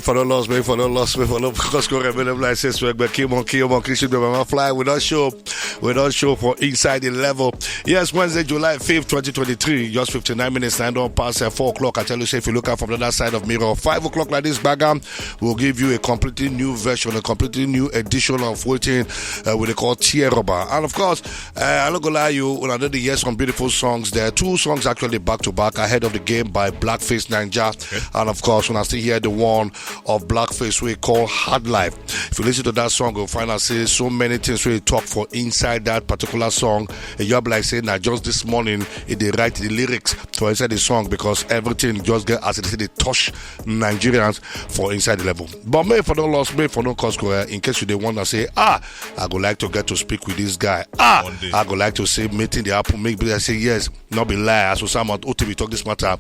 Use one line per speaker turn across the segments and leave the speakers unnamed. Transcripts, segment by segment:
For the loss, man, for the loss, man, for the because like says but keep on, Christian, fly. We don't show for inside the level. Yes, Wednesday, July 5th, 2023, just 59 minutes, 9 on past 4 o'clock. I tell you, say if you look out from the other side of mirror, 5 o'clock like this background, we'll give you a completely new version, a completely new edition of waiting with the call Tieroba. And of course, I'm not gonna lie you, when I did the yes, some beautiful songs. There are 2 songs actually back to back ahead of the game by Blackface Naija. Okay. And of course, when I still hear the one of Blackface we call Hard Life. If you listen to that song, you'll find out say so many things we talk for inside that particular song. And you'll be like saying that just this morning they write the lyrics for inside the song because everything just get as they touch Nigerians for inside the level. But maybe for no loss, maybe for no cause, in case you want to say, I would like to get to speak with this guy. I would like to say meeting the apple, maybe I say yes, not be lie. So someone OTV talk this matter.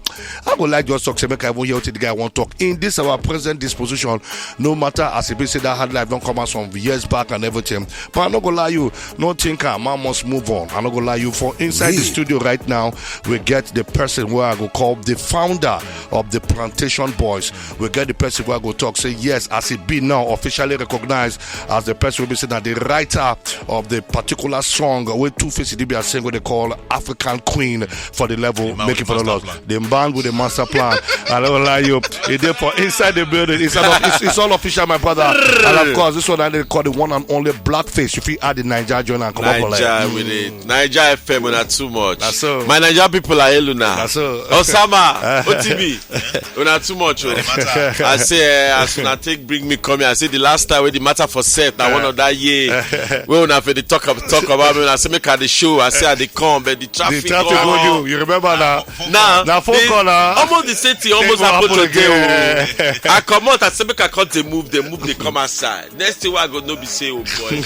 I would like just talk say make I won't hear what the guy want to talk in this our present disposition, no matter as if say that Hard Life don't come out some years back and everything. But I'm not gonna lie you, no thinker, man must move on. I'm not gonna lie you, for inside the studio right now, we get the person where I go call the founder of the Plantation Boys. We get the person where I go talk, say yes, as it be now officially recognized as the person will be saying that the writer of the particular song where Two-Face DB are saying what they call African Queen for the level, making for the Lord. The band with the master plan. I'm not gonna lie you, it's there for inside the building. It's all official, my brother. And of course, this one I they call the one and only Blackface. If you add the Naija join and come up like
with it. Naija FM not too much.
That's so.
My Naija people are Eluna.
That's so.
Osama, OTB, we not too much. I say as soon as take bring me come here. I say the last time when the matter for set, I one of that year. We when I the talk about me. I say make at the show. I say I they come, but the traffic
go you remember now?
Now
phone call
almost the same thing almost happened today. I come out. I say make I come they move, they come outside. Next thing I go no be say oh boy.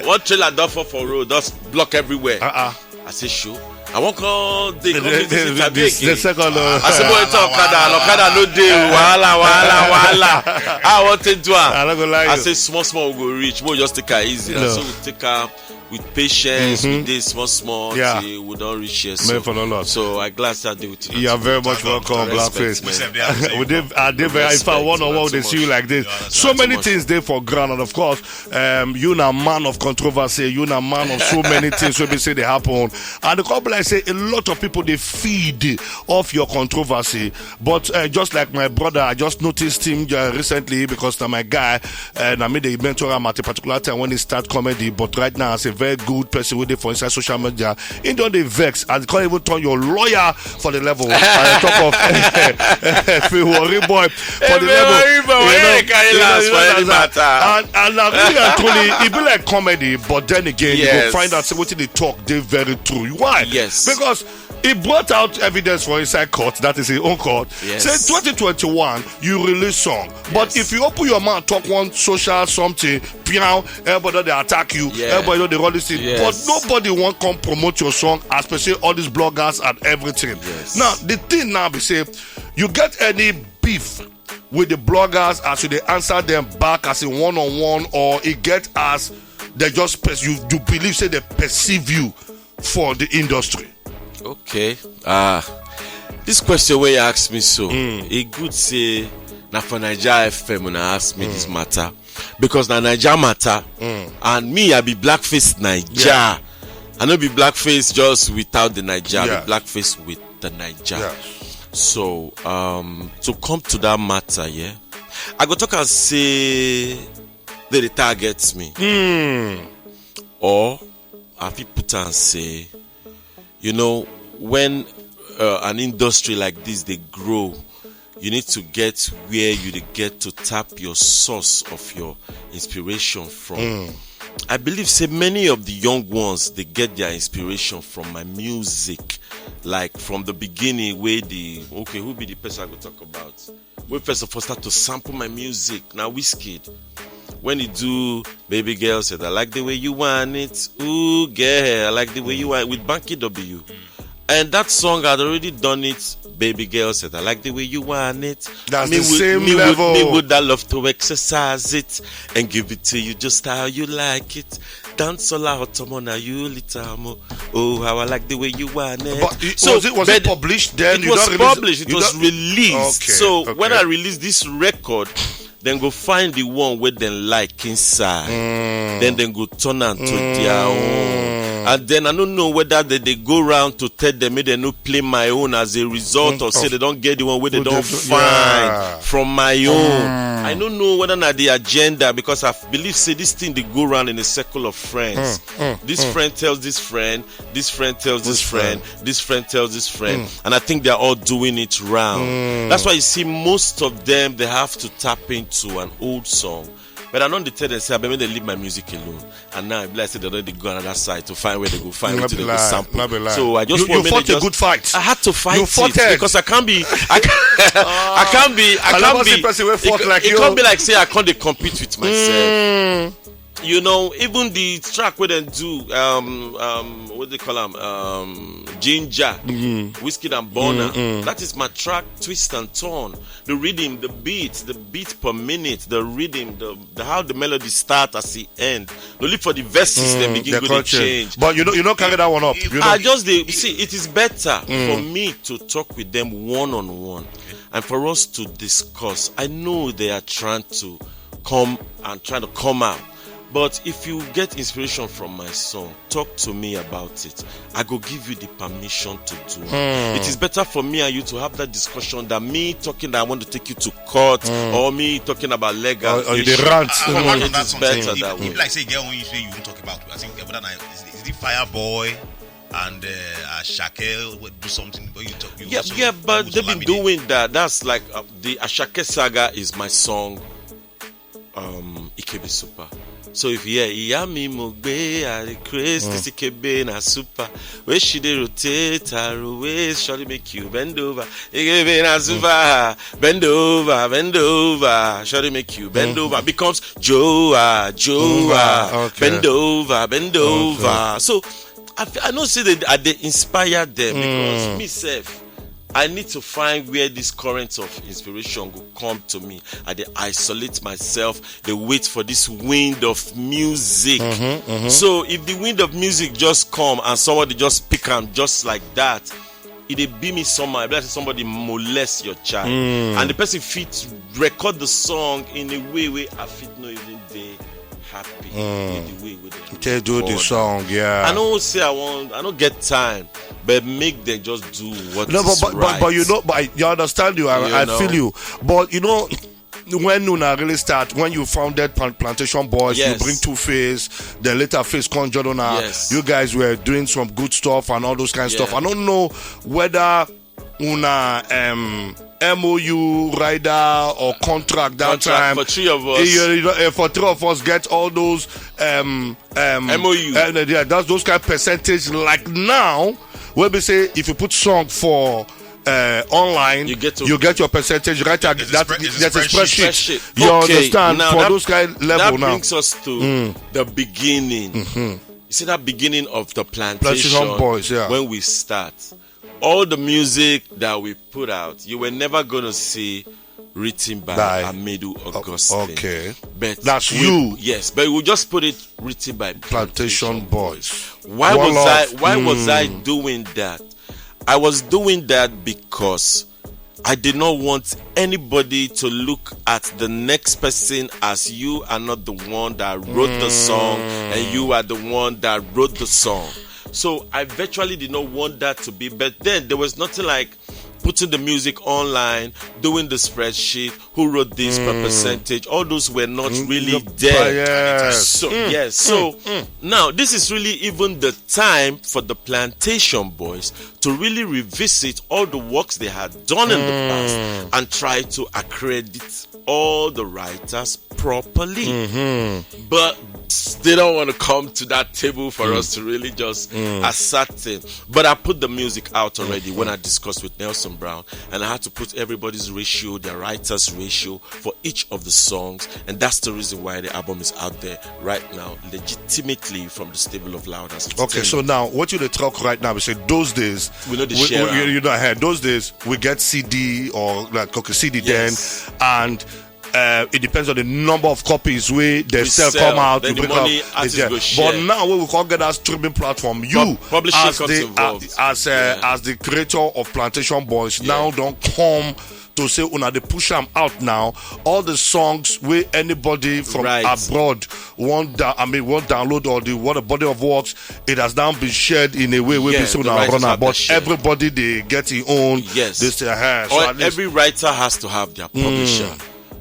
One trailer done for road, just block everywhere. I say sure. I won't call the
second.
I say boy talk Okada no day. Wala. I want to do. I say small we go reach. We just take her easy. So we take her with patience, with this small, till we don't reach here. So I glad that day with you.
You are very much welcome, Blackface. We did if I one-on-one they see you like this. So many things there for ground, and of course, you na man of controversy, you na man of so many things we say they happen. And the couple I say a lot of people they feed off your controversy. But just like my brother, I just noticed him recently because my guy and I made the mentor at a particular time when he start comedy, but right now as a very good person with it for inside social media. He don't they vex and can't even turn your lawyer for the level. On top of worry boy for the level. And really and truly, it be like comedy, but then again, you will find out what they talk, they very true. Why?
Yes.
Because he brought out evidence for inside court, that is his own court.
Yes.
Say 2021, you release song. Yes. But if you open your mouth, talk one social something, everybody they attack you, everybody know they run this thing. Yes. But nobody won't come promote your song, especially all these bloggers and everything.
Yes.
Now, the thing now be say, you get any beef with the bloggers as they answer them back as a one-on-one, or it get as they just you believe say they perceive you for the industry.
Okay. This question where you ask me so, it good say now for Naija FM when I ask me this matter because na Naija matter and me I be Blackface Naija. Yeah. I no be Blackface just without the Naija, I be Blackface with the Naija. Yeah. So to come to that matter, I go talk and say that it targets me, or I fit put and say, you know, when an industry like this they grow, you need to get where you get to tap your source of your inspiration from. I believe say many of the young ones they get their inspiration from my music, like from the beginning where who be the person I go talk about? We first of all start to sample my music. Now wizkid, when you do Baby Girl said I like the way you want it, ooh girl I like the way you want it, with Banky W. And that song I'd already done it. Baby Girl said I like the way you want it.
That's the same level.
Me would I love to exercise it and give it to you just how you like it. Dance all out, Tomona, you little. Oh, how I like the way you want it.
But was it published then?
It was published. It was released.
Okay,
so when I released this record, then go find the one where they like inside. Then they go turn am to their own. And then I don't know whether they go round to tell them maybe they no play my own as a result, or say they don't get the one where they don't find from my own. I don't know whether not the agenda, because I believe say this thing they go around in a circle of friends. This friend tells this friend, this friend tells this friend, this friend tells this friend, and I think they're all doing it round. That's why you see most of them, they have to tap into an old song. But I don't tell them, say, maybe they leave my music alone. And now, I say they don't go on another side to find where they go find where they go sample. So I just
you fought a good fight.
I had to fight
it
because I can't be. It can't be like say I can't compete with myself. You know, even the track where they do what they call them, Ginger, Wizkid and Burna. That is my track, twist and turn. The rhythm, the beat per minute, the rhythm, the how the melody start as the end. Only for the verses they begin to change.
But you don't carry that one up.
See, it is better for me to talk with them one-on-one and for us to discuss. I know they are trying to come out. But if you get inspiration from my song, talk to me about it. I go give you the permission to do it. It is better for me and you to have that discussion than me talking that I want to take you to court, or me talking about legal
or the rant.
It is better that way.
If like say girl when you say you won't talk about it, I think is it Fireboy and Ashake do something but you talk.
But they've been doing that. That's like the Ashake saga is my song. Ikebe Super. So if you hear Iyami Mogbe at the craze, this Ikebe na super. Where she dey rotate her waist, surely make you bend over. Ikebe na super, bend over, surely make you bend over. Becomes Joa, bend over. So I know say that they inspire them because myself. I need to find where this current of inspiration will come to me. I isolate myself. They wait for this wind of music. So if the wind of music just come and somebody just pick them just like that, it be me somewhere. Like somebody molest your child, and the person fit record the song in a way where I fit no even they happy with the way with them.
They do the song, yeah.
I don't say I don't get time. But make them just do what is right.
But you know, but you understand you. I feel you. But you know, when Nuna really start, when you founded Plantation Boys, you bring Two-Face, the later Face Conjurona. You guys were doing some good stuff and all those kind of stuff. I don't know whether Una MOU rider or contract time
for three of us.
For three of us get all those
MOU.
That's those kind of percentage. Like now. Where we say if you put song for online, you get your percentage right at that's a spreadsheet. You understand? Now for those kind of level
that brings us to the beginning. You see that beginning of the Plantation
Boys,
when we start. All the music that we put out, you were never gonna see written by Amedu Augustine.
Okay.
But
that's you.
Yes, but we just put it written by
Plantation Boys.
Why was I doing that? I was doing that because I did not want anybody to look at the next person as you are not the one that wrote the song and you are the one that wrote the song. So I virtually did not want that to be, but then there was nothing like putting the music online, doing the spreadsheet, who wrote this per percentage, all those were not really there. So now this is really even the time for the Plantation Boys to really revisit all the works they had done in the past and try to accredit all the writers properly. But they don't want to come to that table for us to really just ascertain. But I put the music out already when I discussed with Nelson Brown, and I had to put everybody's ratio, their writers' ratio for each of the songs, and that's the reason why the album is out there right now, legitimately from the stable of Louders.
Okay, so now what you talk right now, we say those days
we know the share.
You know, those days we get CD or like CD then, and it depends on the number of copies we sell come out to bring up. But now we can't get that streaming platform. You as the creator of Plantation Boys now don't come to say una they push them out now. All the songs where anybody from abroad want download or what a body of works, it has now been shared in a way where we say una run about. Everybody they get their own.
Yes.
They say
every writer has to have their publisher.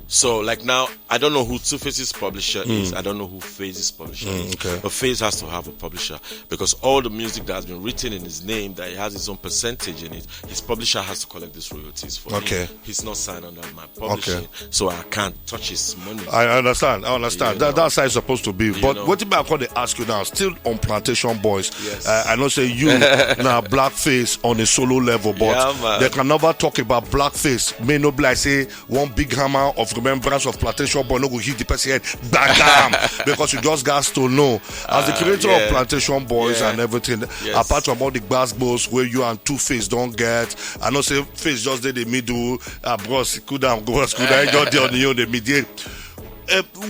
So, like now, I don't know who Two Face's publisher is. I don't know who FaZe's publisher is.
Okay.
But FaZe has to have a publisher because all the music that has been written in his name, that he has his own percentage in it, his publisher has to collect these royalties for him. He's not signed under my publishing, so I can't touch his money.
I understand. That's how it's supposed to be. But what about what they ask you now? Still on Plantation Boys.
Yes.
I know say you now blackface on a solo level, but they can never talk about blackface. May not be like say one big hammer of remembrance of Plantation Boy no go hit the person head bam because you just got to know as the creator of Plantation Boys and everything. Apart from all the basketballs where you and Two Face don't get, I know say Face just did the middle. Bros, could down, just there on the middle.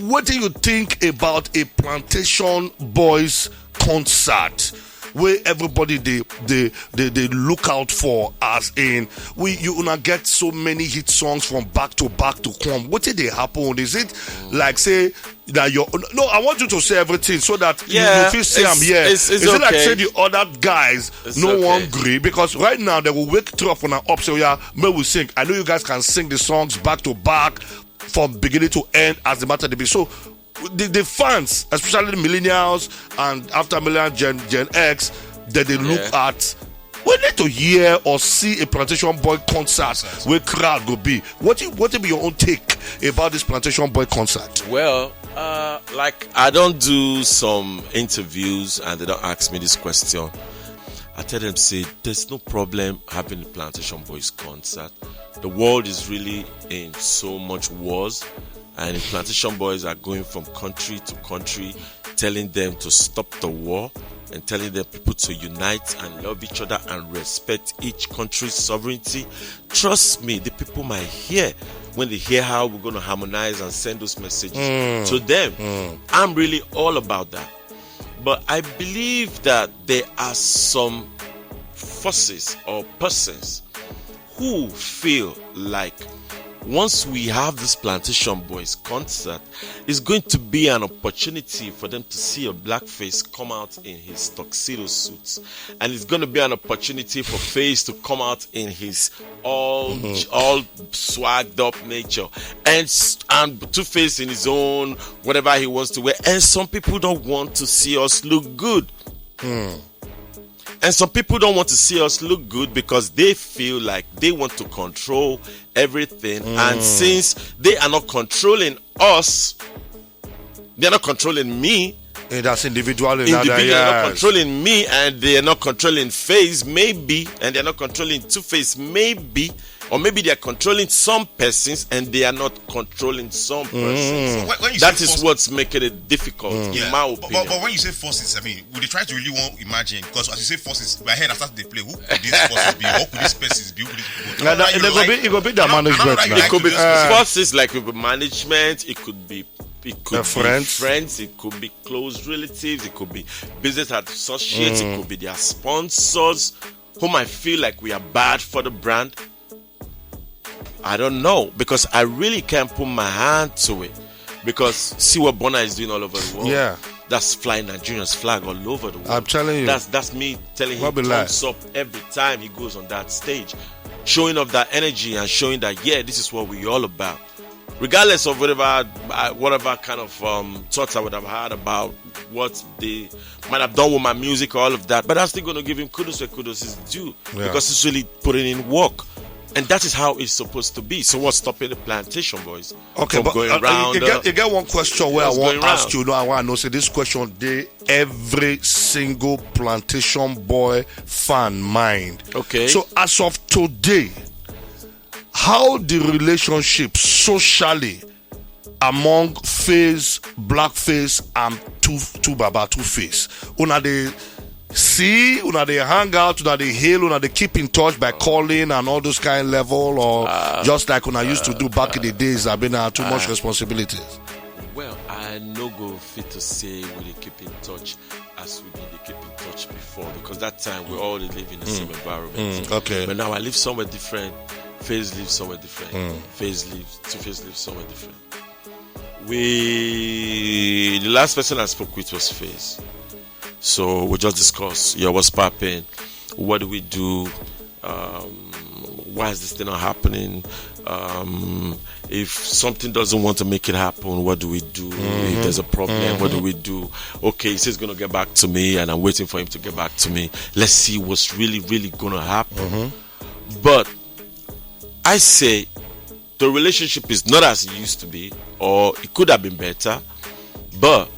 What do you think about a Plantation Boys concert where everybody they look out for, as in you una get so many hit songs from back to come? What did they happen? Is it like say that I want you to say everything so that you feel say I'm here. Is it okay. Like say the other guys one agree? Because right now they will wake three up on an up so may we sing. I know you guys can sing the songs back to back from beginning to end as the matter to be. So the fans, especially the millennials and after millennial Gen X, that they look at, we need to hear or see a Plantation Boy concert where crowd will be. What will be your own take about this Plantation Boy concert?
Well, like I don't do some interviews and they don't ask me this question. I tell them, say, there's no problem having a Plantation Boys concert. The world is really in so much wars. And the Plantation Boys are going from country to country, telling them to stop the war and telling them people to unite and love each other and respect each country's sovereignty. Trust me, the people might hear when they hear how we're going to harmonize and send those messages to them. I'm really all about that. But I believe that there are some forces or persons who feel like once we have this Plantation Boys concert, it's going to be an opportunity for them to see a blackface come out in his tuxedo suits. And it's going to be an opportunity for Face to come out in his all swagged up nature. And Two Face in his own, whatever he wants to wear. And some people don't want to see us look good. And some people don't want to see us look good because they feel like they want to control everything. And since they are not controlling us, they're not controlling me.
And that's individually.
They're not controlling me, and they're not controlling Face, maybe, and they're not controlling Two Face, maybe. Or maybe they are controlling some persons and they are not controlling some persons. That is what's making it difficult, in my opinion.
But when you say forces, I mean, would they try to really want to imagine? Because as you say forces, my head I started to play. Who could these forces be? What could these persons be?
It could be the management.
It could be forces like management. It could be friends, it could be close relatives, it could be business associates, it could be their sponsors, whom I feel like we are bad for the brand. I don't know, because I really can't put my hand to it. Because see what Burna is doing all over the world.
Yeah.
That's flying Nigeria's flag all over the world.
I'm telling you.
That's me telling him thumbs up every time he goes on that stage. Showing off that energy and showing that, this is what we're all about. Regardless of whatever kind of thoughts I would have had about what they might have done with my music or all of that. But I'm still going to give him kudos where kudos is due. Yeah. Because he's really putting in work. And that is how it's supposed to be. So what's stopping the Plantation Boys from going around?
You get one question where I want to ask you. I want to know. Say this question, every single Plantation Boy fan mind.
Okay.
So as of today, how the relationship socially among Face, Blackface, and Two Face? Una they hang out, una they hail, una they keep in touch by calling and all those kind of level, or just like when I used to do back in the days. I've been too much responsibilities.
Well, I no go fit to say we they keep in touch as we did keep in touch before, because that time we all live in the same environment.
Okay.
But now I live somewhere different. Phase lives somewhere different. Phase lives somewhere different. The last person I spoke with was Phase. So we just discussed, what's popping? What do we do? Why is this thing not happening? If something doesn't want to make it happen, what do we do? If there's a problem, what do we do? Okay, he says he's going to get back to me, and I'm waiting for him to get back to me. Let's see what's really going to happen. But I say the relationship is not as it used to be, or it could have been better, but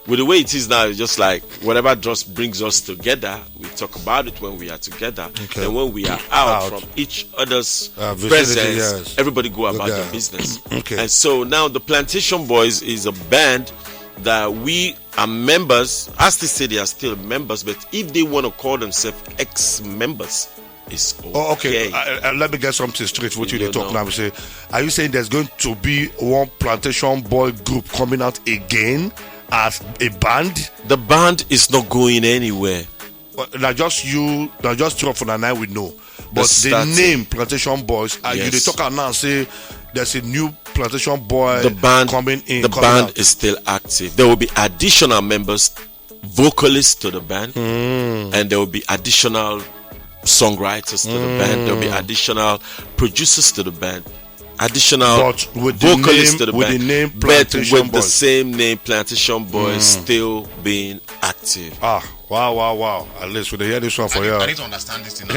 with the way it is now, it's just like whatever just brings us together, we talk about it when we are together. Okay. And when we are out from each other's presence, everybody go about their business. Okay. And so now the Plantation Boys is a band that we are members. I still say they are still members, but if they want to call themselves ex-members, it's okay.
Oh, okay. Let me get something straight with you. They talk now. Say, are you saying there's going to be one Plantation Boy group coming out again as a band?
The band is not going anywhere.
Now just throw for the night we know. But the name Plantation Boys, you they talk out now and say there's a new Plantation Boy coming in.
The band is still active. There will be additional members, vocalists to the band, and there will be additional songwriters to the band. There will be additional producers to the band. Additional vocalists to the band, but with the same name, Plantation Boys, still being active.
Wow. At least we hear this one for you.
I need to understand this thing.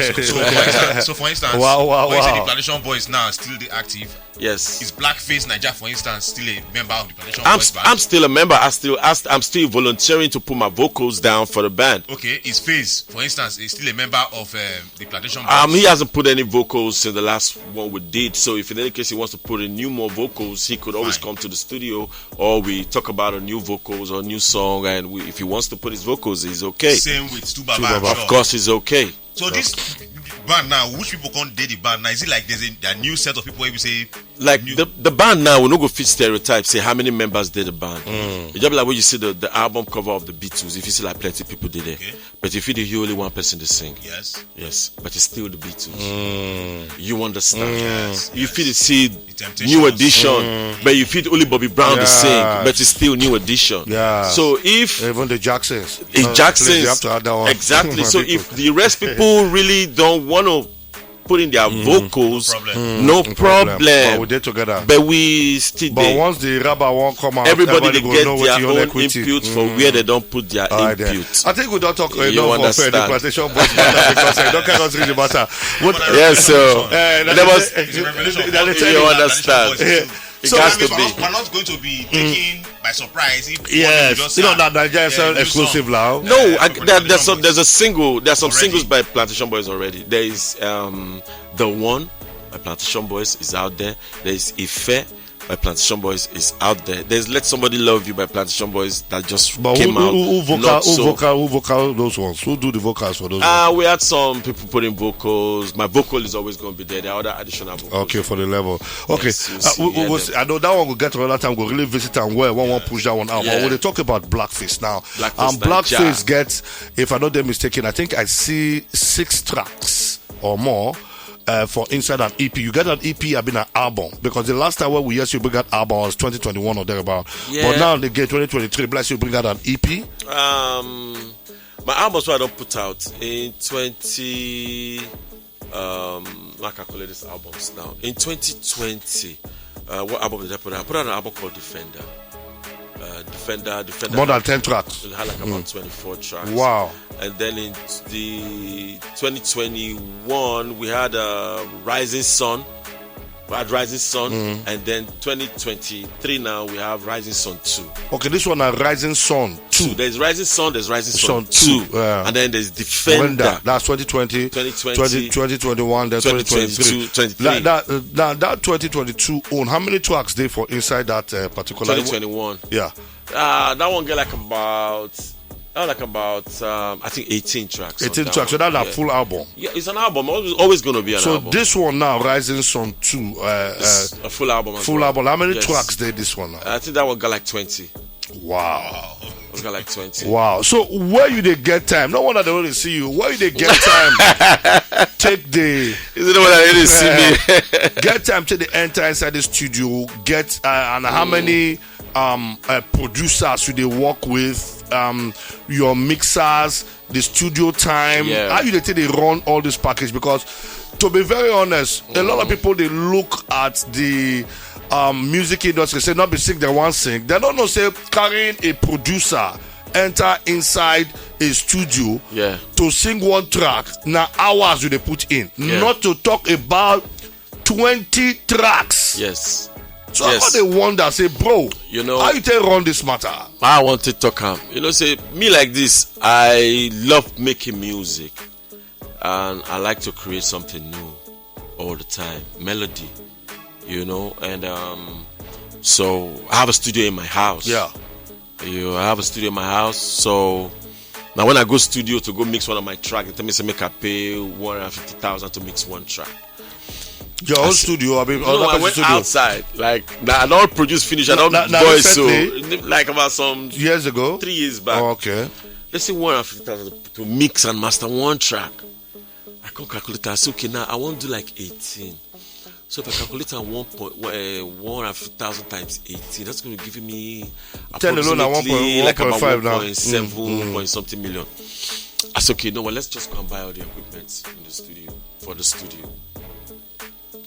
So for instance, when you say the Plantation Boys now still active,
yes.
Is Blackface Naija, for instance, still a member of the Plantation Boys band?
I'm still a member. I'm still volunteering to put my vocals down for the band.
Okay, is Phase, for instance, is still a member of the Plantation Boys?
He hasn't put any vocals in the last one we did. So if in any case he wants to put in more vocals, he could always come to the studio, or we talk about a new vocals or new song, and if he wants to put his vocals, he's okay.
Same with Stubaba.
Of course, he's okay.
So this band now, which people can't date the band now? Is it like there's a new set of people where we say
like the band now? We no go fit stereotypes. Say how many members did the band? It's just like when you see the album cover of the Beatles. If you see like plenty people did it, but if you hear only one person to sing, yes, but it's still the Beatles. You understand? You feel to see New Edition, but you feel only Bobby Brown to sing, but it's still New Edition. So if
even the Jacksons,
you have to add that one. Exactly. So if the rest people really don't want to put in their vocals, no problem.
But we did together.
But we still.
But once the rubber won't come out,
everybody they get their own input for where they don't put their input.
I think we don't talk enough of the Plantation Boys matter because I don't care what's really matter.
Yes, so
there was.
You understand.
So we're not going to be taken by surprise.
Yes, that Naija is exclusive now.
No, there's a single. There's some singles by Plantation Boys already. There is The One by Plantation Boys is out there. There is Ife by Plantation Boys is out there. There's Let Somebody Love You by Plantation Boys that just came out.
Who vocal those ones? Who do the vocals for those ones?
We had some people putting vocals. My vocal is always going to be there. There are other additional vocals.
Okay, for the level. Okay, yes, I know that one will get another time. We'll really visit and won't push that one out. But when they talk about Blackface now, Blackface gets, if I'm not mistaken, I think I see 6 tracks or more. For inside an EP, you get an EP, I've been an album because the last time when we you bring out album was 2021 or thereabout. But now they get 2023. Bless you, bring out an EP.
My albums I don't put out in 20. I calculate these albums now. In 2020, what album did I put out? I put out an album called Defender. Defender.
More than 10 tracks.
It had like about 24 tracks.
Wow.
And then in the 2021, we had Rising Sun. And then 2023 now we have Rising Sun 2.
Okay, this one is Rising Sun 2.
There's Rising Sun, there's Rising Sun 2. And then there's Defender.
That's 2020, 2021, then 2023. That 2022 own, how many tracks there for inside that particular
2021?
Yeah.
That one get like about I think 18 tracks.
18 tracks. So that's a full album.
Yeah, it's an album. Always going to be an album.
So this one now, Rising Sun 2.
It's a full album.
Full album. How many tracks did this one now?
I think that one got like 20.
Wow.
Oscar like 20.
Wow. So where you they get time? No wonder they only see you. Where you they get time? Take the.
You know what I didn't see me.
Get time to the enter inside the studio. Get and how many producers you they work with? Your mixers, the studio time.
Yeah.
How you they take they run all this package? Because to be very honest, a lot of people they look at the music industry say not be sick they want sing. They don't know say carrying a producer enter inside a studio to sing one track now hours you they put in, not to talk about 20 tracks.
Yes.
So I they wonder say, bro,
you know,
how you take run this matter?
I want to talk say me like this. I love making music, and I like to create something new all the time, melody. And so I have a studio in my house.
Yeah.
I have a studio in my house. So now when I go studio to go mix one of my tracks, they tell me say make I pay 150,000 to mix one track.
Your own studio,
I went studio. Outside. Like I don't produce finish. I don't voice. So like about some
years ago,
3 years back.
Oh, okay.
Let's say 150,000 to mix and master one track. I can't calculate. I say okay now I want to do like 18. So if I calculate on 150,000 times 18, that's going to give me approximately like about 1.7 point something million. I said, okay, no, well, let's just go and buy all the equipment in the studio for the studio.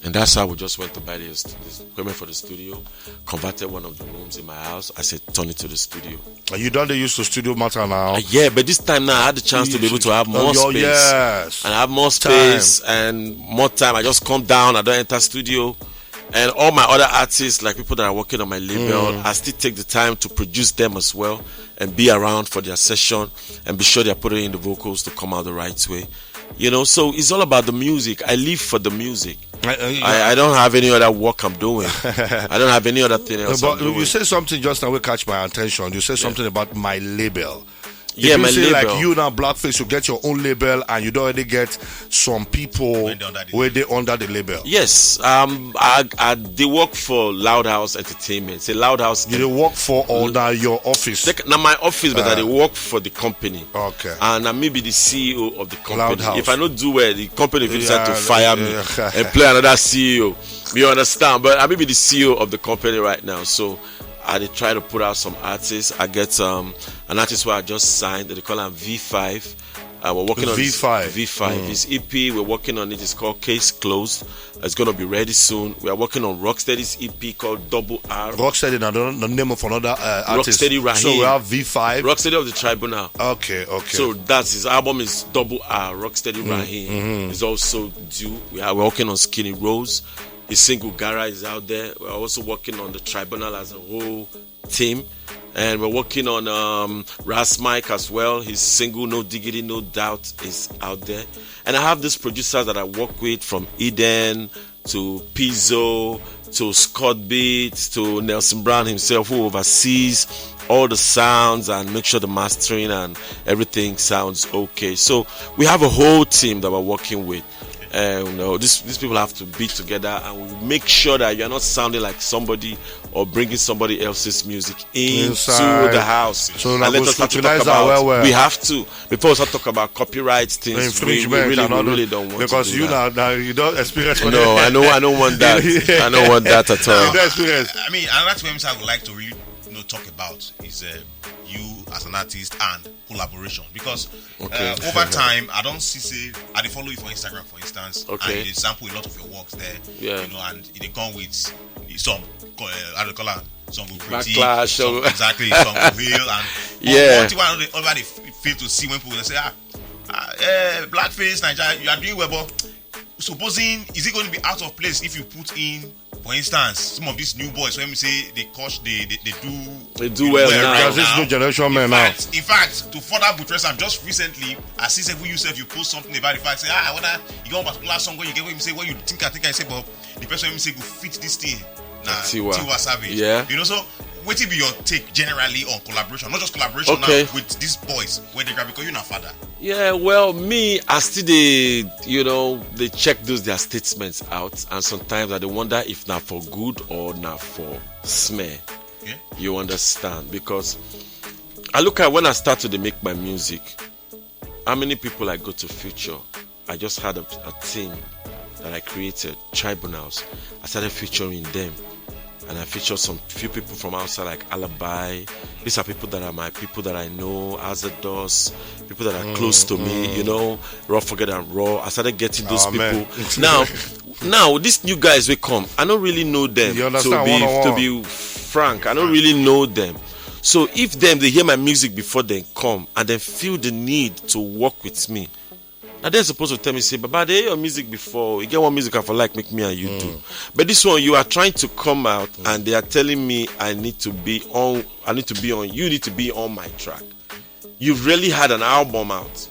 And that's how we just went to buy this equipment for the studio, converted one of the rooms in my house. I said, turn it to the studio.
Are you done the use of studio matter now?
Yeah, but this time now I had the chance to be able to have more space.
Yes.
And I have more space and more time. I just come down, I don't enter studio. And all my other artists, like people that are working on my label, I still take the time to produce them as well and be around for their session and be sure they're putting in the vocals to come out the right way. So it's all about the music. I live for the music. I don't have any other work I'm doing. I don't have any other thing else I'm doing.
You say something just now will catch my attention. You say something about my label.
Yeah, my label.
Like you now, Blackface, you get your own label and you don't already get some people where they under the label.
Yes, they work for Loud House Entertainment. It's a Loud House.
They work for under your office.
Not my office, but they work for the company.
Okay.
And I may be the CEO of the company.
Loud House.
If I don't do well, the company will decide to fire me and play another CEO. You understand? But I may be the CEO of the company right now. So I try to put out some artists. I get an artist who I just signed. They call him V5. We're working on V5. His EP, we're working on it. It's called Case Closed. It's going to be ready soon. We are working on Rocksteady's EP called Double R.
Rocksteady, now the name of another artist.
Rocksteady Rahim.
So we have V5.
Rocksteady of the Tribunal.
Okay.
So that's his album is Double R. Rocksteady Rahim is also due. We're working on Skinny Rose. His single Gara is out there. We're also working on the Tribunal as a whole team. And we're working on Ras Mike as well. His single No Diggity, No Doubt is out there. And I have these producers that I work with, from Eden to Pizzo to Scott Beats to Nelson Brown himself, who oversees all the sounds and make sure the mastering and everything sounds okay. So we have a whole team that we're working with. These people have to be together, and we make sure that you're not sounding like somebody or bringing somebody else's music into the house.
So
and let us start to talk about. We have to, before we start talk about copyright things.
Infringement,
we really don't want
because
to do
now you don't experience.
No, I don't want that. I don't want that at all.
I mean, another thing I would like to really talk about is you as an artist and collaboration, because over time I don't see I follow you for Instagram, for instance, and they sample a lot of your works there, and they come with some some will pretty, some exactly, some will heal, and one thing everybody feel to see when people say Blackface Naija, you are doing well, but supposing is it going to be out of place if you put in, for instance, some of these new boys, when we say they do well now.
Because this new generation man now.
In fact, to further buttress, just recently, I see you post something about the fact, say, whether you got a particular song where you get what you say, what you think I say, but the person when you say go fit this thing. Tiwa Savage.
Yeah.
So what will be your take generally on collaboration? Not just collaboration now with these boys where they grab, because you're not father.
Yeah, well, me, I still they check their statements out, and sometimes I wonder if not for good or not for smear. Yeah. You understand? Because I look at when I started to make my music, how many people I go to feature. I just had a team that I created, tribunals. I started featuring them. And I featured some few people from outside, like Alibi. These are people that are my people that I know, Azados, people that are close to me, you know, Raw Forget and Raw. I started getting those people. Now these new guys will come. I don't really know them. To be frank, I don't really know them. So if they hear my music before they come and then feel the need to work with me, now they're supposed to tell me, say, Baba, they hear your music before. You get one music I for like, make me and you do. But this one, you are trying to come out and they are telling me you need to be on my track. You've really had an album out.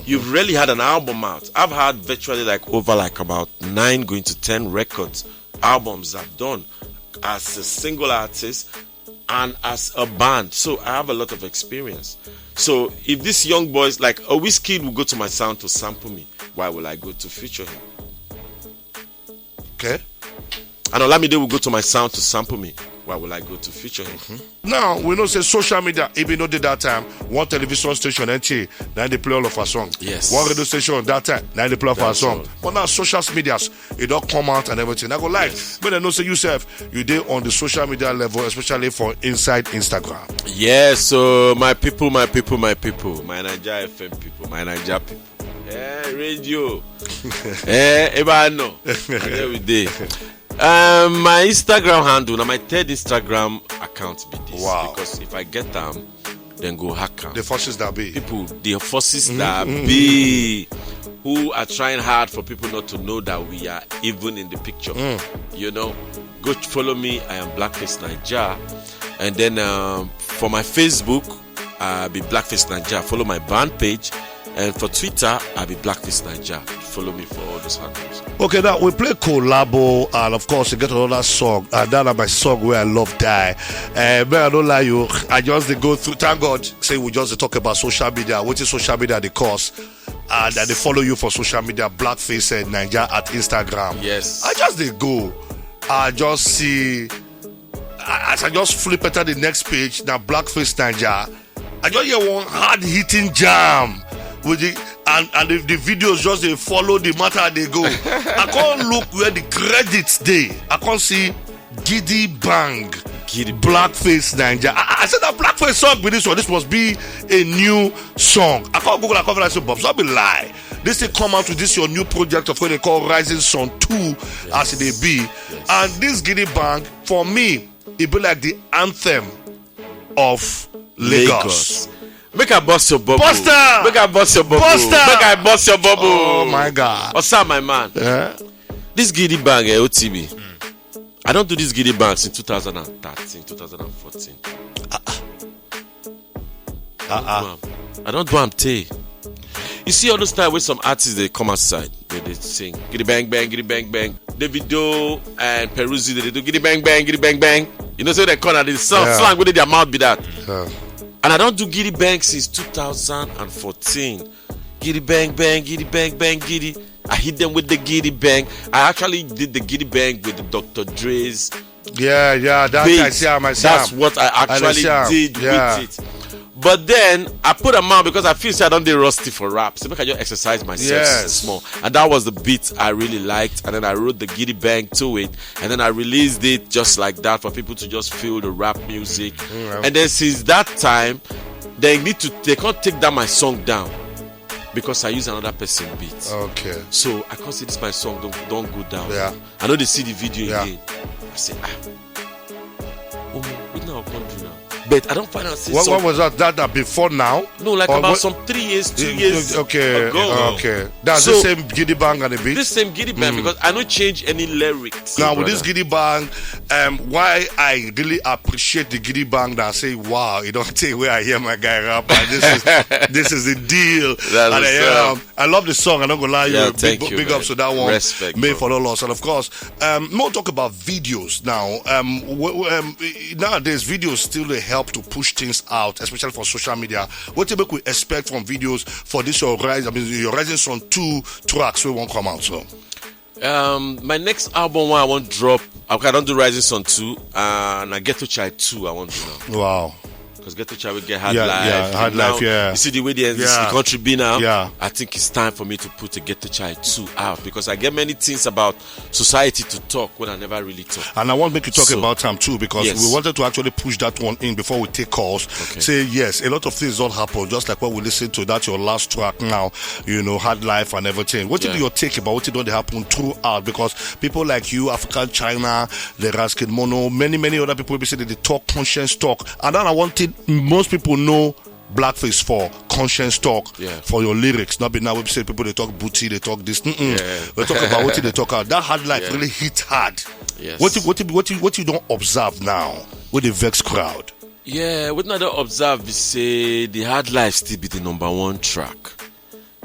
You've really had an album out. I've had virtually over about 9 going to 10 albums I've done as a single artist and as a band. So I have a lot of experience. So if these young boys, like a wizkid will go to my sound to sample me, why will I go to feature him?
Okay.
And Olamide will go to my sound to sample me, why will I go to feature him?
Now, we know say social media, even though that time, one television station, now they play all of our songs.
Yes.
One radio station, that time, now they play all of our songs. But now social medias, it don't come out and everything. I go like, but I know say yourself, you did on the social media level, especially for inside Instagram.
Yes, so my people, my Naija FM people, my Naija people. Radio. Ebano. There we did. My Instagram handle, now my third Instagram account be this.
Wow.
Because if I get them, then go hack them.
The forces that be.
People, the forces that be, who are trying hard for people not to know that we are even in the picture. You know, go follow me. I am Blackface Naija. And then for my Facebook, I'll be Blackface Naija. Follow my band page. And for Twitter, I'll be Blackface Naija. Follow me for all those handles.
Okay, now we play collabo, and of course you get another song, and that is my song where I love die. But I don't lie you, I just go through. Thank God, say we just talk about social media. What is social media? The course, and that they follow you for social media. Blackface and Naija at Instagram.
Yes,
I just they go. I just see. As I just flip it to the next page, now Blackface Naija. I just hear one hard hitting jam. With the, and the videos just they follow the matter they go. I can't look where the credits day. I can't see Giddy Bang, Blackface Naija. I said that Blackface song with this one. This must be a new song. I can't Google. I can't say Bob. So I'll be lie. This thing come out with this your new project of what they call Rising Sun 2 as it they be. Yes. And this Giddy Bang for me it be like the anthem of Lagos.
Make I bust your bubble.
Buster!
Make I bust your bubble.
Buster!
Make I bust your bubble.
Oh my God.
What's up, my man?
Yeah.
This Giddy Bang, OTB. I don't do this Giddy Bang since 2013, 2014. I don't do am. You see all those time with some artists they come outside, they sing Giddy Bang Bang, Giddy Bang Bang. Davido and Peruzzi they do Giddy Bang Bang, Giddy Bang Bang. You know, so they call that slang with their mouth be that.
Yeah.
And I don't do Giddy Bang since 2014. Giddy Bang Bang, Giddy Bang Bang, Giddy. I hit them with the Giddy Bang. I actually did the Giddy Bang with the Dr. Dre's.
Yeah, that I see myself.
That's what I actually did with it. But then I put them out because I feel I don't do rusty for rap. So make I just exercise myself small. And that was the beat I really liked. And then I wrote the Giddy Bang to it. And then I released it just like that for people to just feel the rap music. And then since that time, they can't take that my song down because I use another person beat.
Okay.
So I can't say this my song don't go down.
Yeah.
I know they see the video again. I say, what now I can't do now? But I don't find out.
What was that before now?
No, like or about some 3 years, 2 years ago.
Okay. That's the same Giddy Bang and the beat?
This same Giddy Bang because I don't change any lyrics.
Now with this Giddy Bang, why I really appreciate the Giddy Bang that I say, wow, you don't take where I hear my guy rap. This is the deal. I love the song. I'm not going to lie, you big ups to that one.
Respect,
made for the loss. And of course, more talk about videos now. Nowadays, videos still help to push things out, especially for social media. What do we expect from videos for this your Rising Sun 2 tracks we won't come out? So
my next album I want to drop, I don't do Rising Sun 2 and I Get to Child 2 I want to do now.
Wow.
Because Ghetto Child will get hard
Yeah,
life.
yeah, hard
Now,
life, yeah.
You see the way the
Yeah.
country be now?
Yeah.
I think it's time for me to put a Ghetto Child 2 out because I get many things about society to talk when I never really talk.
And I want to make you talk
So,
about time too, because
yes.
we wanted to actually push that one in before we take calls.
Okay.
Say yes, a lot of things don't happen, just like what we listen to. That's your last track now, hard life and everything. What is
Yeah.
your take about what don't happen throughout? Because people like you, African China, the Raskin Mono, many other people will say that they talk conscience talk. And then I wanted most people know blackface for conscience talk,
Yeah.
for your lyrics. Not be now we say people they talk booty, they talk this.
Yeah.
They talk about what they talk out. That hard life
Yeah.
really hit hard.
Yes.
What you don't observe now with the vex crowd?
Yeah, what I don't observe is say the hard life still be the number one track.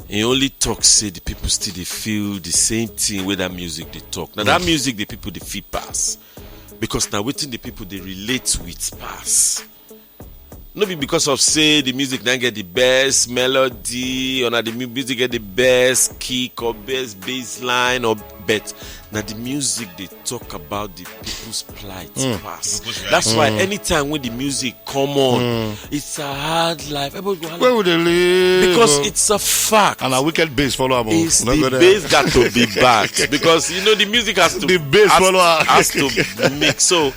He only talk say the people still they feel the same thing with that music they talk. Now that music the people they feel pass. Because now waiting the people they relate with pass. No be because of say the music then get the best melody or now the music get the best kick or best bass line or bet. Now the music they talk about the people's plight pass. That's why anytime when the music come on, it's a hard life. Everybody go,
Where would they live?
because it's a fact.
and a wicked bass follow.
It's the bass got to be backed because the music has to
The bass follow.
has to mix. So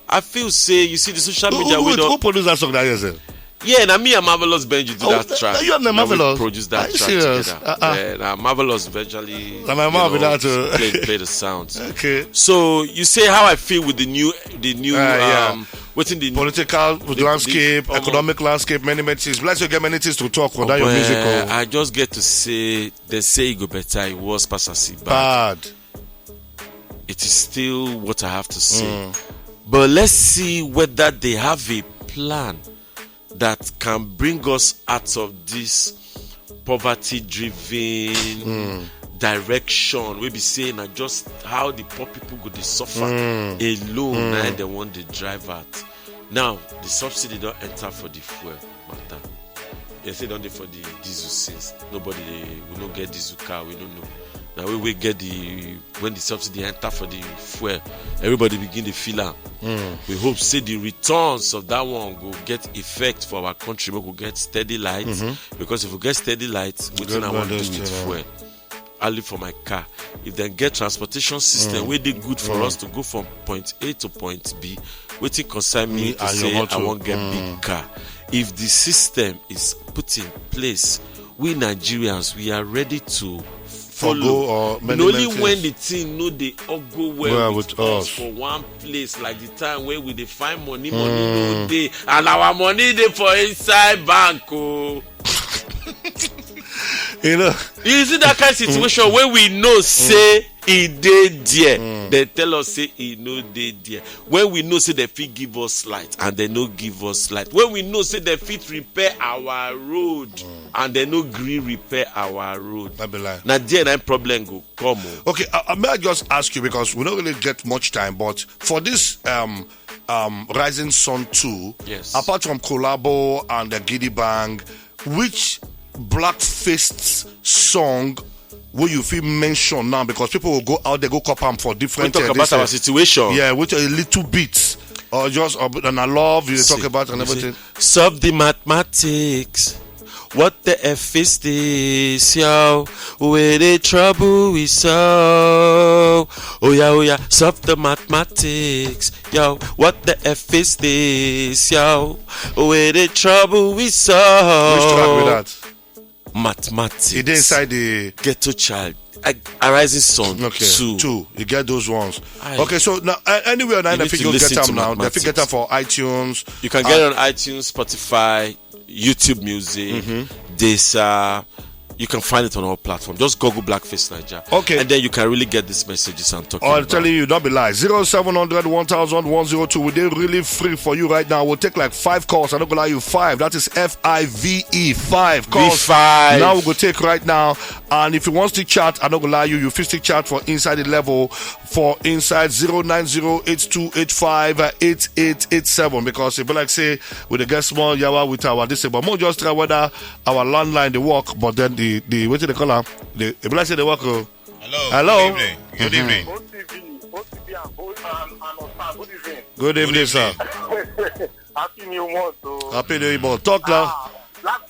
I feel say you see the social media we
Who
don't.
produced that song that you said?
Yeah, now me and Marvelous Benji do that track.
You and
Now we
Marvelous
produced
Are
that
you
track
serious?
together. Yeah, now Marvelous eventually
Now my mom be that too.
play the sounds.
Okay.
So you say how I feel with the new
yeah.
what's in the
Political landscape,
the-
economic landscape, many things. Bless you, get many things to talk for that your
But,
musical.
I just get to say they say it go better. It was Pasasi bad.
Bad.
It is still what I have to say. But let's see whether they have a plan that can bring us out of this poverty-driven direction. We be saying that just how the poor people go they suffer alone, and they want the drive out. Now the subsidy don't enter for the fuel matter. They say don't they for the diesel since nobody we don't get diesel car. We don't know. Now we get when the subsidy enter for the fuel, everybody begin to feel am. We hope say the returns of that one go get effect for our country. We go get steady light because if we get steady light, what I want to do with fuel? I live for my car. If they get transportation system where they good for us to go from point A to point B, waiting concern me to say I won't get big car. If the system is put in place, we Nigerians we are ready to follow.
Or
But only when the thing know they all go well with us
us.
for one place, like the time where we dey find money no dey, and our money dey for inside bank. Oh.
You
see that kind of situation where we know say e dey there, they tell us say e no dey there. When we know say they fit give us light and they no give us light. When we know say they fit repair our road and they no gree repair our road.
That be like.
Now there that problem go come.
Okay, may I just ask you, because we don't really get much time, but for this Rising Sun 2,
Yes.
apart from Collabo and the Giddy Bang, which black-faced song will you feel mention now? Because people will go out there, go cop them for
We
different
talk about our situation.
Yeah, which are a little bits. Or just, and I love you talk about and
You see,
everything.
solve the mathematics. What the F is this, yo? Where the trouble is so. Oh yeah, solve the mathematics, yo. What the F is this, yo? Where the trouble is so.
Which track with that?
Mathematics.
It inside the
Ghetto Child. A Rising Sun.
okay,
2.
two. You get those ones.
Aye.
Okay, so now anywhere on
You
the
need to
you get
listen
them
to
now. They get them
mathematics.
for iTunes.
You can get it on iTunes, Spotify, YouTube Music, Desa. You can find it on all platforms. Just Google Blackface Naija.
Okay.
And then you can really get these messages I'm talking
I'm
about.
telling you, don't be lies. 0700 1000 102. We're really free for you right now. We'll take like 5 calls. I'm not gonna lie you 5. That is FIVE 5 calls.
V5.
Now we're gonna take right now. And if you want to chat, I'm not gonna lie you fit to chat for inside the level for inside 09082858887. Because if you like say with the get small yawa with our this, but more just try whether our landline they work, but then the what do they call them? If you like say they work.
Hello.
Hello.
Good evening. Good evening.
Good evening, sir.
I Happy New Month.
Happy New Month. Talk now.
Black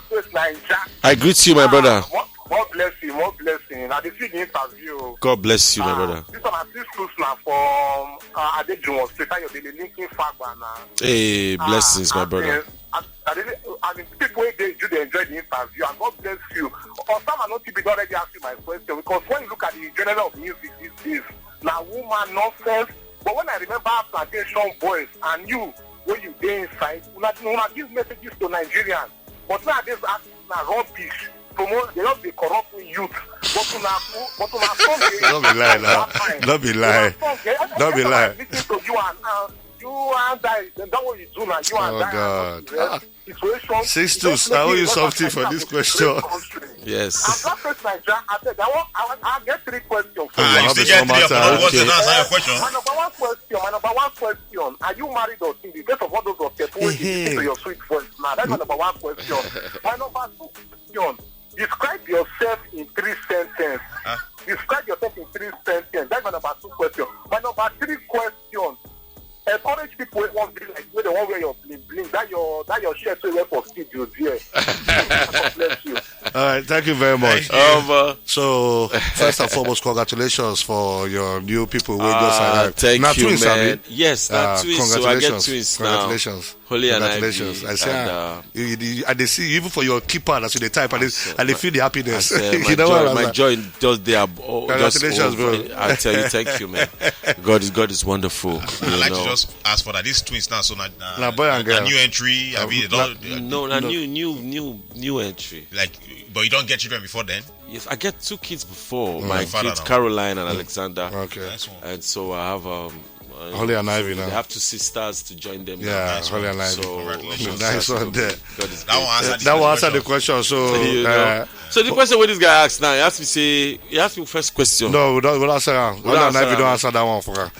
Face Naija.
I greet you, my brother.
More blessing, more blessing. I did see the interview.
God bless you, my brother.
This one I see schools now from Adejuwon State. You're the linking Fagba now.
Hey, blessings, my brother.
I mean, people they enjoy the interview, and God bless you. Or some are not people already ask you my question, because when you look at the genre of music these days, now woman nonsense. But when I remember Plantation Boys and you, when you get inside, una give messages to Nigerians. But nowadays, na rubbish. Promote, they don't be corrupting youth. But una
Don't be lying now. Don't be lying. Don't be lying.
Listen to you and I. Then that what you do now. You and I.
Oh God.
Situation.
Sisters, I owe you something for this question.
Yes.
I'm not Naija. I get 3 questions.
You still get 3 of them. What's the answer your question?
My number one question. Are you married or single? Based on what those of people who listen to your sweet voice now. That's my number 1 question. My number 2 question. Describe yourself in 3 sentences. Describe yourself in 3 sentences. That's my number 2 question. My number 3 question. Encourage people who want to be like you, they want to wear your bling. That your shirt so wear for studios here. God bless you.
All right, thank you very much. So, first and foremost, congratulations for your new people who just arrived.
Thank
now,
you,
twins,
man. Yes, now twins. So I get twins now.
Congratulations.
Holy and
congratulations.
Ivy.
I say, and they see even for your keeper, that's what they type, and they feel the happiness.
My joy just there.
Congratulations, bro.
I tell you, thank you, man. God is wonderful.
I like to just ask for that. These twins now, so now
boy and girl.
New entry. I mean,
new entry.
Like, but you don't get children before then.
Yes, I get 2 kids before. My kids, Caroline and Alexander.
Okay.
Nice one.
And so I have
Holly and Ivy now.
They have 2 sisters to join them.
Yeah,
now.
Holly and Ivy.
So,
nice one there.
That will
answer the question. So,
so the question what this guy asked now, he asked me first question.
No, we'll answer that. Holly and Ivy don't answer that one for her.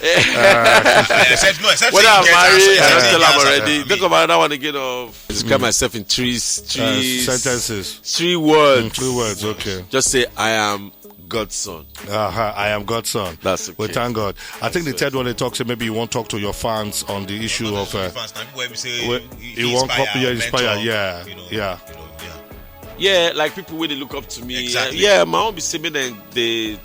Except
whether I'm married, I don't tell
him
them already. Think about that one again of describe myself in 3
sentences.
3 words.
3 words, okay.
Just say I am God's son.
I am God's son.
That's okay.
Well, thank God. I think the third one they talk, so maybe you won't talk to your fans on the issue of.
You won't copy
your inspire.
Yeah, like people when they look up to me.
Exactly.
Yeah, my own be saying they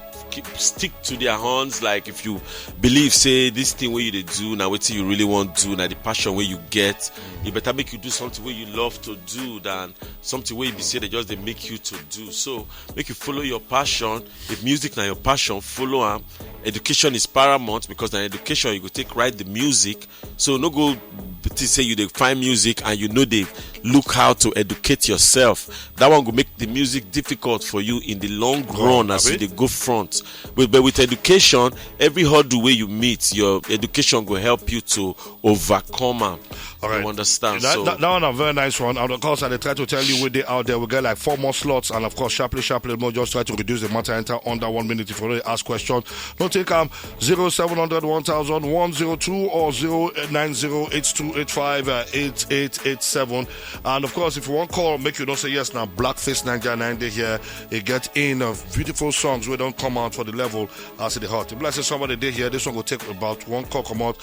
stick to their horns. Like if you believe, say this thing where you do now, what you really want to do, now the passion where you get, it better make you do something where you love to do than something where you be say they just they make you to do. So make you follow your passion. If music now your passion, follow them. Education is paramount because now education you go take write the music. So no go to say you they find music and you know they look how to educate yourself. That one will make the music difficult for you in the long run as you they go front. But with education, every hurdle where you meet, your education will help you to overcome them.
All right.
You understand?
That one a very nice one. And of course, I try to tell you with they out there, we get like 4 more slots. And of course, sharply, more just try to reduce the matter enter under 1 minute if you already ask question. Don't take 0700 1000 102 or 09082858887. And of course, if you want call, make you don't say yes now. Blackface Naija 90 here. They get in beautiful songs we don't come out for the level as the hot. If I say somebody they here, this one will take about 1 call come out.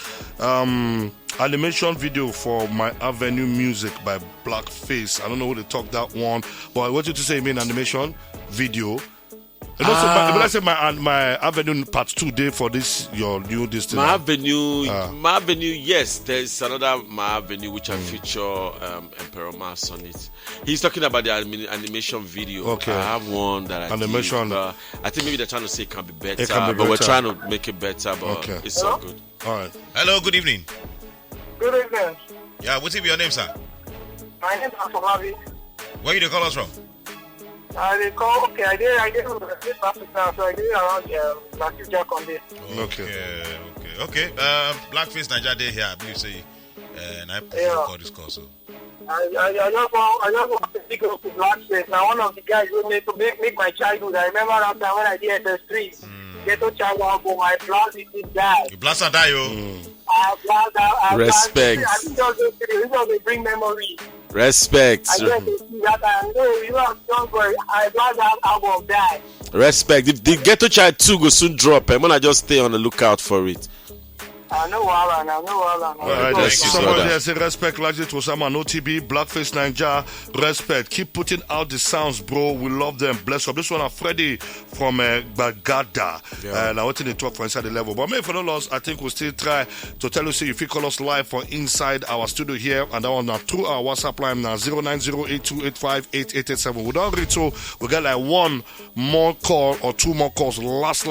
Animation video for My Avenue Music by Blackface. I don't know who they talk that one, but I want you to say mean animation video. And also, let's say my Avenue Part 2 day for this your new this
My Avenue, yes, there's another My Avenue which I feature Emperor Mass on it. He's talking about the animation video.
Okay.
I have one that I
animation.
I think maybe they're trying to say it can be better,
but
we're trying to make it better. But it's all good.
All right.
Hello, good evening.
Good evening.
Yeah, what's your name, sir?
My name is Asolavi.
Where you call us from?
They call. Okay, I did Africa, so I did around Naija Conde.
Okay. Blackface Naija Day here. I believe say, and I call this call so.
I just want to speak up to Blackface. Now one of the guys who made to make my childhood. I remember that time when I did the streets. Get to child album. I blast it die.
You blast and die, yo.
Respect.
I think just bring memories.
Respect.
I get to see that I blast that album die.
Respect. If the Ghetto Child 2 will soon drop, I'm gonna just stay on the lookout for it.
I know all.
All right,
Thank you,
somebody
brother.
there say respect, largely to Osama, no TB, Blackface Naija, respect. Keep putting out the sounds, bro. We love them. Bless up. This one, Freddy from Bagada. And I want to talk for inside the level. But maybe for the loss, I think we'll still try to tell you, say, if you call us live for inside our studio here, and that one now through our WhatsApp line now 09082858887. We don't read, so we got like one more call or two more calls. Last,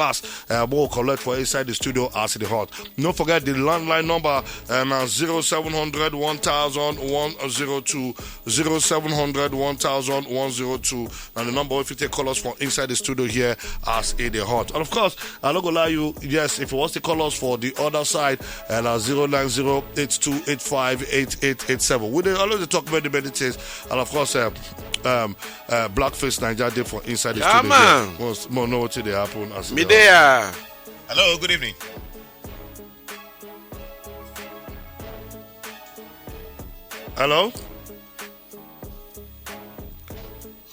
we'll collect for inside the studio as the hot. Don't forget the landline number 0700 1102 0700 1102, and the number if you take call us from inside the studio here as in the hot. And of course, I'm not gonna lie you, yes, if you want to call us for the other side and 09082858887. We always talk about the many things, and of course Blackface Naija did for inside the studio.
Man.
Most more know what they happen as
Me there.
Hello, good evening.
Hello?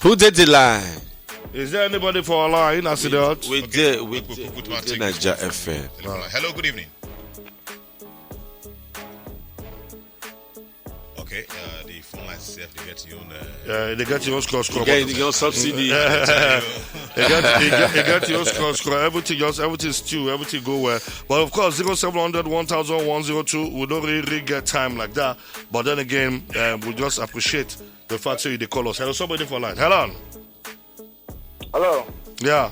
Who did the line?
Is there anybody for a line? I see that.
We did Naija FM.
Hello, good evening. Okay, the phone line itself, they get you on.
They get your score.
Your subsidy.
They get your score. Everything stew, everything go well. But of course, 0700 1102. We don't really get time like that. But then again, we just appreciate the fact that they call us. Hello, somebody for line. Hello.
Hello.
Yeah.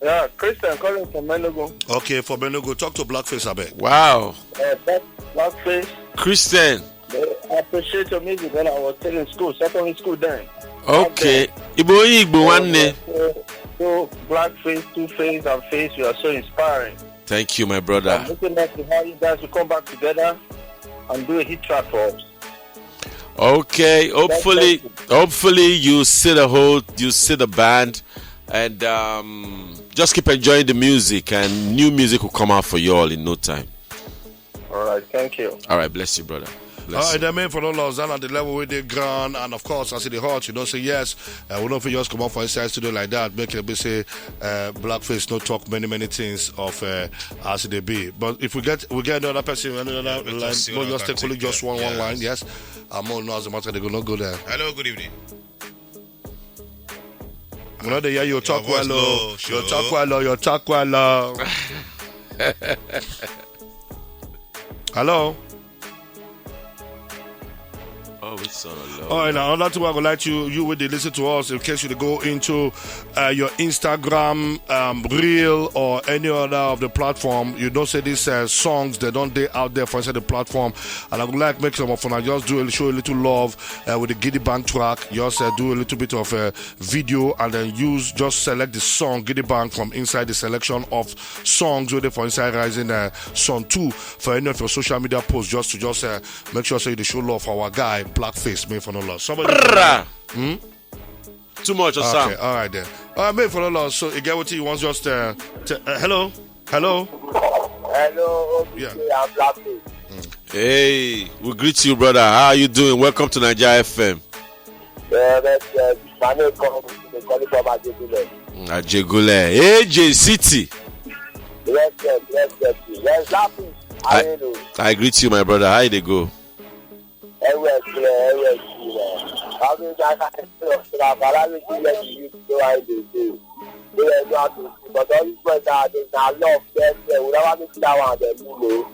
Yeah, Christian calling from Benugu.
Okay, for Benugu, talk to Blackface a bit.
Wow.
Blackface.
Christian.
I appreciate your music when I was still in school, secondary school then.
Okay. Igbo one day.
So Blackface, Two-Face, and Face, you are so inspiring.
Thank you, my brother.
I'm looking at how you guys will come back together and do a hit track for us.
Okay. Hopefully you see the band, and just keep enjoying the music, and new music will come out for you all in no time.
All right, thank you.
All right, bless you, brother.
All right, then, man, for the laws and at the level where they ground, and of course, I see the heart, you don't say yes. We don't feel just come out for inside studio like that, make it be say Blackface, no talk many things of as they be. But if we get another person, another line, we'll just take only just one line, yes. I'm all know as a matter, they will not go there.
Hello, good evening.
You know, they hear you talk well,
low,
you talk well. Hello.
Oh, it's so low.
All right, now another thing I would like you would listen to us in case you go into your Instagram reel or any other of the platform. You don't say these songs they don't they out there for inside the platform, and I would like make some of fun. I just show a little love with the Giddy Bang track. Just do a little bit of video and then just select the song Giddy Bang from inside the selection of songs where they for inside Rising Song 2 for any of your social media posts. Just to make sure you show love for our guy. Blackface, made for no loss. Somebody.
Too much or something.
Okay, all right then. All right, made for no loss. So you get what he wants. Just hello.
Hello.
Yeah.
I'm Blackface.
Hey, we greet you, brother. How are you doing? Welcome to Naija FM.
That's my name calling from Ajegule.
Ajegule. AJ City.
Yes, Blackface.
I greet you, my brother. How they go?
Everywhere clear. How many times I say, I'm allowing to let you know how they do. But all these boys are love them. We never miss that one, them, you know.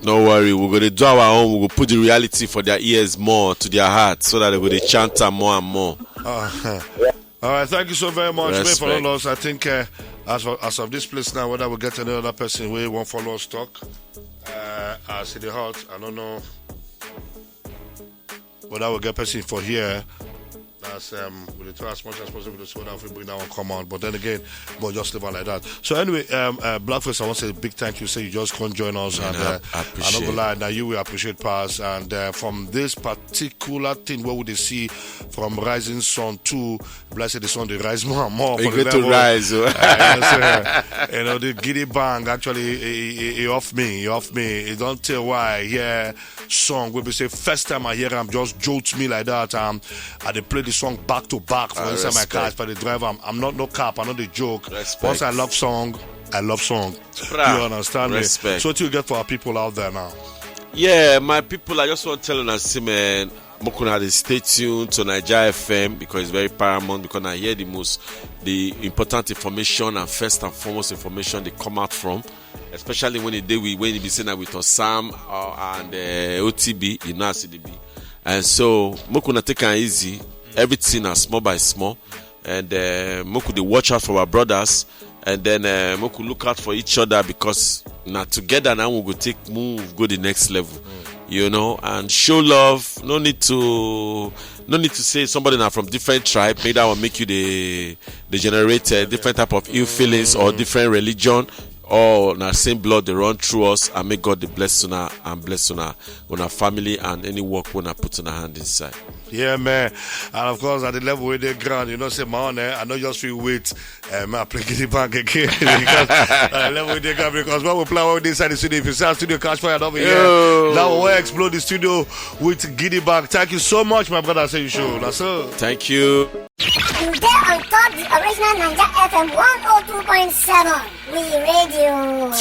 No worry, we're going to do our own. We're going to put the reality for their ears more to their hearts so that they're going to chant them more and more.
All right, thank you so very much. For all us, I think as of this place now, whether we get another person we won't follow us talk. I see the heart. I don't know whether we'll get person for here. That's we'll try as much as possible to see whether we bring that one come on. But then again, we'll just leave it like that. So anyway, Blackface, I want to say a big thank you. Say you just come join us, and
I
I'm not gonna lie, now you will appreciate Pass. And from this particular thing, what would they see from Rising Sun 2? Blessed the sun, they rise more and more.
You're going to rise.
The Giddy Bang actually he off me. He don't tell why. Yeah, song where we say first time I hear him just jolts me like that. I they play the song song back to back for inside my car
respect.
for the driver. I'm not no cap, I'm not the joke.
Respect.
Once I love song.
Bra.
You understand
Respect.
me? So what do you get for our people out there now?
Yeah, my people, I just want to tell you, man, Mokuna, stay tuned to Naija FM because it's very paramount, because I hear the important information and first and foremost information they come out from, especially when you be saying that with Osam and OTB, you know, CDB. And so, Mokuna take it easy, everything is small by small, and Moku they watch out for our brothers. And then we could look out for each other because now together now we go go the next level, you know, and show love. No need to say somebody now from different tribe. Maybe that will make you the generate different type of ill feelings or different religion. Or na same blood they run through us, and may God bless una and bless una family and any work when I put in a hand inside.
Yeah, man. And of course, at the level where they ground, you know, say, man, I know just feel wait, I play Giddy Bank again. Because at the level where they ground, because when we play out inside the studio, if you see our studio catch fire over here, now we'll explode the studio with Giddy Bank. Thank you so much, my brother. Say you show. That's all.
Thank you.
You get on top the original Naija FM 102.7. We radio.